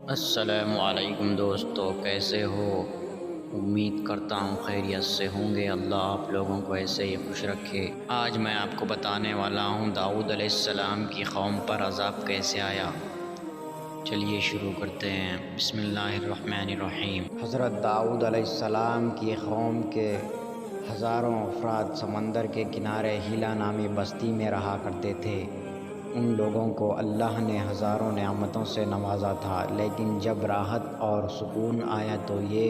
السلام علیکم دوستو، کیسے ہو؟ امید کرتا ہوں خیریت سے ہوں گے۔ اللہ آپ لوگوں کو ایسے ہی خوش رکھے۔ آج میں آپ کو بتانے والا ہوں داؤد علیہ السلام کی قوم پر عذاب کیسے آیا۔ چلیے شروع کرتے ہیں۔ بسم اللہ الرحمن الرحیم۔ حضرت داؤد علیہ السلام کی قوم کے ہزاروں افراد سمندر کے کنارے ہیلا نامی بستی میں رہا کرتے تھے۔ ان لوگوں کو اللہ نے ہزاروں نعمتوں سے نوازا تھا، لیکن جب راحت اور سکون آیا تو یہ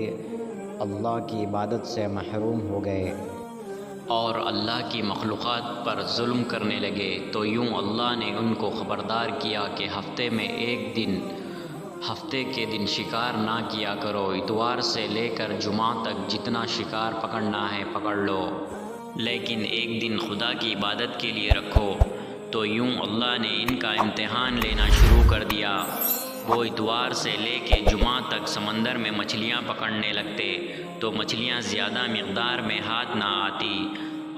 اللہ کی عبادت سے محروم ہو گئے اور اللہ کی مخلوقات پر ظلم کرنے لگے۔ تو یوں اللہ نے ان کو خبردار کیا کہ ہفتے کے دن شکار نہ کیا کرو۔ اتوار سے لے کر جمعہ تک جتنا شکار پکڑنا ہے پکڑ لو، لیکن ایک دن خدا کی عبادت کے لیے رکھو۔ تو یوں اللہ نے ان کا امتحان لینا شروع کر دیا۔ وہ اتوار سے لے کے جمعہ تک سمندر میں مچھلیاں پکڑنے لگتے تو مچھلیاں زیادہ مقدار میں ہاتھ نہ آتی،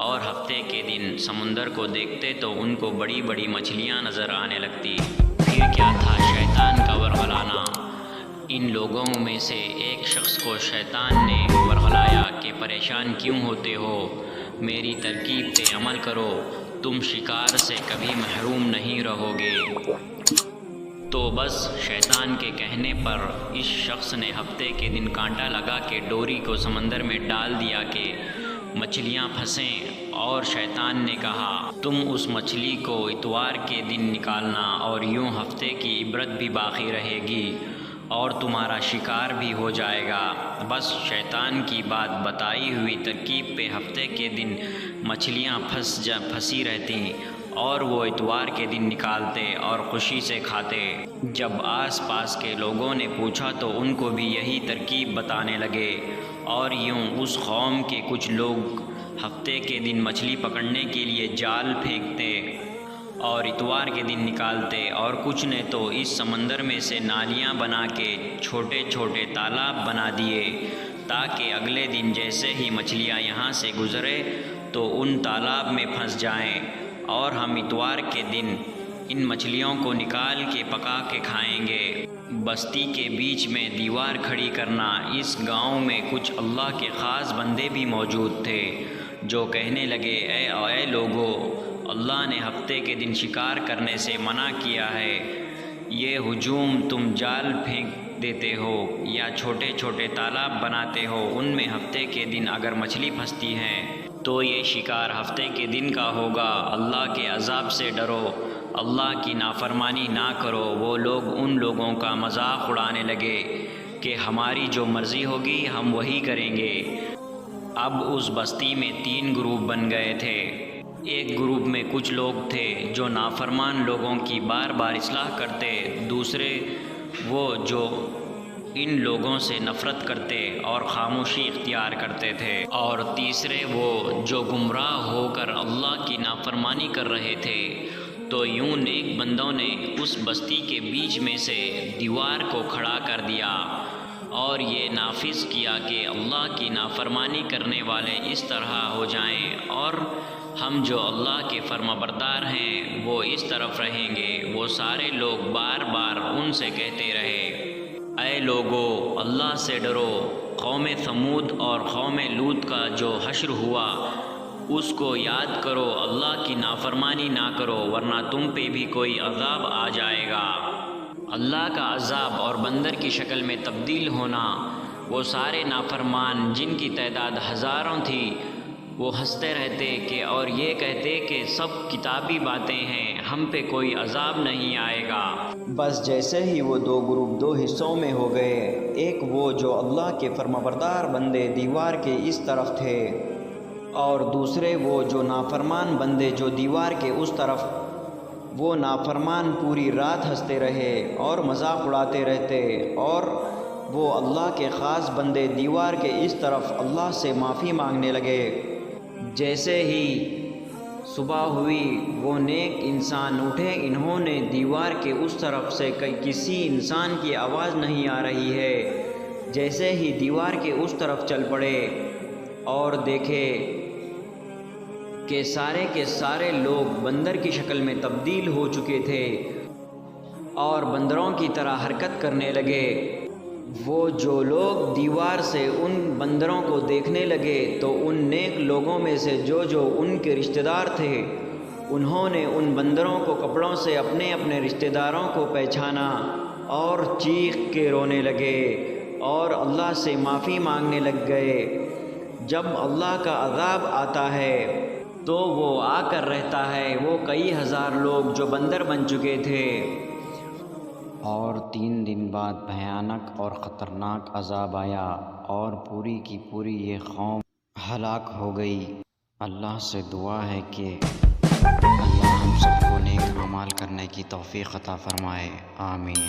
اور ہفتے کے دن سمندر کو دیکھتے تو ان کو بڑی بڑی مچھلیاں نظر آنے لگتی۔ پھر کیا تھا شیطان کا ورغلانا۔ ان لوگوں میں سے ایک شخص کو شیطان نے ورغلایا کہ پریشان کیوں ہوتے ہو، میری ترکیب پہ عمل کرو، تم شکار سے کبھی محروم نہیں رہو گے۔ تو بس شیطان کے کہنے پر اس شخص نے ہفتے کے دن کانٹا لگا کے ڈوری کو سمندر میں ڈال دیا کہ مچھلیاں پھنسیں، اور شیطان نے کہا تم اس مچھلی کو اتوار کے دن نکالنا، اور یوں ہفتے کی عبرت بھی باقی رہے گی اور تمہارا شکار بھی ہو جائے گا۔ بس شیطان کی بات بتائی ہوئی ترکیب پہ ہفتے کے دن مچھلیاں پھنسی رہتی اور وہ اتوار کے دن نکالتے اور خوشی سے کھاتے۔ جب آس پاس کے لوگوں نے پوچھا تو ان کو بھی یہی ترکیب بتانے لگے، اور یوں اس قوم کے کچھ لوگ ہفتے کے دن مچھلی پکڑنے کے لیے جال پھینکتے اور اتوار کے دن نکالتے، اور کچھ نے تو اس سمندر میں سے نالیاں بنا کے چھوٹے چھوٹے تالاب بنا دیے تاکہ اگلے دن جیسے ہی مچھلیاں یہاں سے گزرے تو ان تالاب میں پھنس جائیں، اور ہم اتوار کے دن ان مچھلیوں کو نکال کے پکا کے کھائیں گے۔ بستی کے بیچ میں دیوار کھڑی کرنا۔ اس گاؤں میں کچھ اللہ کے خاص بندے بھی موجود تھے جو کہنے لگے اے لوگو، اللہ نے ہفتے کے دن شکار کرنے سے منع کیا ہے۔ یہ ہجوم تم جال پھینک دیتے ہو یا چھوٹے چھوٹے تالاب بناتے ہو، ان میں ہفتے کے دن اگر مچھلی پھنستی ہیں تو یہ شکار ہفتے کے دن کا ہوگا۔ اللہ کے عذاب سے ڈرو، اللہ کی نافرمانی نہ کرو۔ وہ لوگ ان لوگوں کا مذاق اڑانے لگے کہ ہماری جو مرضی ہوگی ہم وہی کریں گے۔ اب اس بستی میں 3 گروپ بن گئے تھے۔ ایک گروپ میں کچھ لوگ تھے جو نافرمان لوگوں کی بار بار اصلاح کرتے، دوسرے وہ جو ان لوگوں سے نفرت کرتے اور خاموشی اختیار کرتے تھے، اور تیسرے وہ جو گمراہ ہو کر اللہ کی نافرمانی کر رہے تھے۔ تو یوں نیک بندوں نے اس بستی کے بیچ میں سے دیوار کو کھڑا کر دیا اور یہ نافذ کیا کہ اللہ کی نافرمانی کرنے والے اس طرح ہو جائیں، اور ہم جو اللہ کے فرما بردار ہیں وہ اس طرف رہیں گے۔ وہ سارے لوگ بار بار ان سے کہتے رہے اے لوگو، اللہ سے ڈرو۔ قوم ثمود اور قوم لوط کا جو حشر ہوا اس کو یاد کرو، اللہ کی نافرمانی نہ کرو ورنہ تم پہ بھی کوئی عذاب آ جائے گا۔ اللہ کا عذاب اور بندر کی شکل میں تبدیل ہونا۔ وہ سارے نافرمان جن کی تعداد ہزاروں تھی وہ ہنستے رہتے کہ اور یہ کہتے کہ سب کتابی باتیں ہیں، ہم پہ کوئی عذاب نہیں آئے گا۔ بس جیسے ہی وہ 2 گروپ 2 حصوں میں ہو گئے، ایک وہ جو اللہ کے فرمانبردار بندے دیوار کے اس طرف تھے، اور دوسرے وہ جو نافرمان بندے جو دیوار کے اس طرف۔ وہ نافرمان پوری رات ہنستے رہے اور مذاق اڑاتے رہتے، اور وہ اللہ کے خاص بندے دیوار کے اس طرف اللہ سے معافی مانگنے لگے۔ جیسے ہی صبح ہوئی وہ نیک انسان اٹھے، انہوں نے دیوار کے اس طرف سے کسی انسان کی آواز نہیں آ رہی ہے، جیسے ہی دیوار کے اس طرف چل پڑے اور دیکھے کہ سارے کے سارے لوگ بندر کی شکل میں تبدیل ہو چکے تھے، اور بندروں کی طرح حرکت کرنے لگے۔ وہ جو لوگ دیوار سے ان بندروں کو دیکھنے لگے تو ان نیک لوگوں میں سے جو ان کے رشتہ دار تھے، انہوں نے ان بندروں کو کپڑوں سے اپنے اپنے رشتہ داروں کو پہچانا اور چیخ کے رونے لگے اور اللہ سے معافی مانگنے لگ گئے۔ جب اللہ کا عذاب آتا ہے تو وہ آ کر رہتا ہے وہ کئی ہزار لوگ جو بندر بن چکے تھے، اور 3 دن بعد بھیانک اور خطرناک عذاب آیا اور پوری کی پوری یہ قوم ہلاک ہو گئی۔ اللہ سے دعا ہے کہ اللہ ہم سب کو نیک اعمال کرنے کی توفیق عطا فرمائے، آمین۔